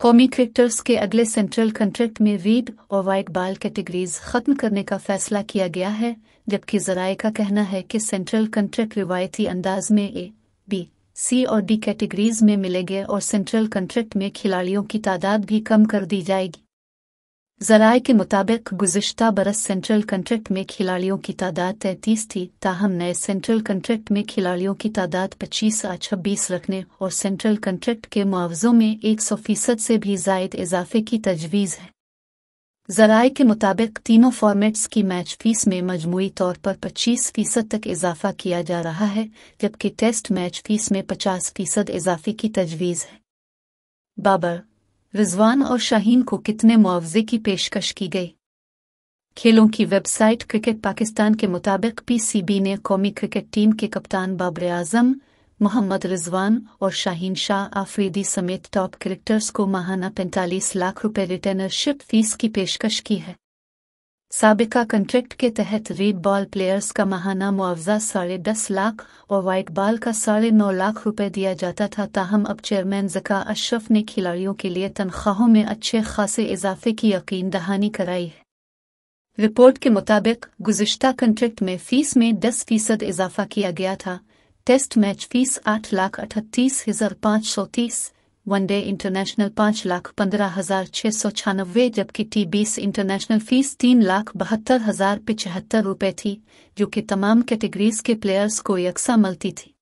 कौमी क्रिकेटर्स के अगले सेंट्रल कॉन्ट्रैक्ट में रीड और वाइट बॉल कैटेगरीज खत्म करने का फैसला किया गया है, जबकि ज़राए का कहना है कि सेंट्रल कॉन्ट्रैक्ट रिवायती अंदाज में ए, बी, सी और डी कैटेगरीज में मिलेंगे और सेंट्रल कॉन्ट्रैक्ट में खिलाड़ियों की तादाद भी कम कर दी जाएगी। ज़राए के मुताबिक गुज़िश्ता बरस सेंट्रल कॉन्ट्रैक्ट में खिलाड़ियों की तादाद 33 थी, ताहम नए सेंट्रल कॉन्ट्रैक्ट में खिलाड़ियों की तादाद 25-26 रखने और सेंट्रल कॉन्ट्रैक्ट के मुआवज़ों में 100% से भी ज़ायद इजाफे की तजवीज़ है। ज़राए के मुताबिक तीनों फॉर्मेट्स की मैच फीस में मजमूई तौर पर 25% तक इजाफा किया जा रहा है, जबकि टेस्ट मैच फीस में 50% इजाफे की तजवीज़ है। बाबर, रिजवान और शाहीन को कितने मुआवजे की पेशकश की गई? खेलों की वेबसाइट क्रिकेट पाकिस्तान के मुताबिक पीसीबी ने कौमी क्रिकेट टीम के कप्तान बाबर आजम, मोहम्मद रिजवान और शाहीन शाह आफरीदी समेत टॉप क्रिकेटर्स को माहाना 45 लाख रुपए रिटेनरशिप फीस की पेशकश की है। साबिका कॉन्ट्रैक्ट के तहत रेड बॉल प्लेयर्स का माहाना मुआवजा 10.5 लाख और वाइट बॉल का 9.5 लाख रुपए दिया जाता था, ताहम अब चेयरमैन ज़का अशरफ ने खिलाड़ियों के लिए तनख्वाहों में अच्छे खासे इजाफे की यकीन दहानी कराई है। रिपोर्ट के मुताबिक गुज़िश्ता कॉन्ट्रैक्ट में फ़ीस में 10% इजाफा किया गया था। Test match fees 8,38,530, one day international 5,15,696, जबकि T20 इंटरनेशनल फ़ीस 3,72,075 रुपए थी, जो कि तमाम कैटेगरीज के प्लेयर्स को यकसा मिलती थी।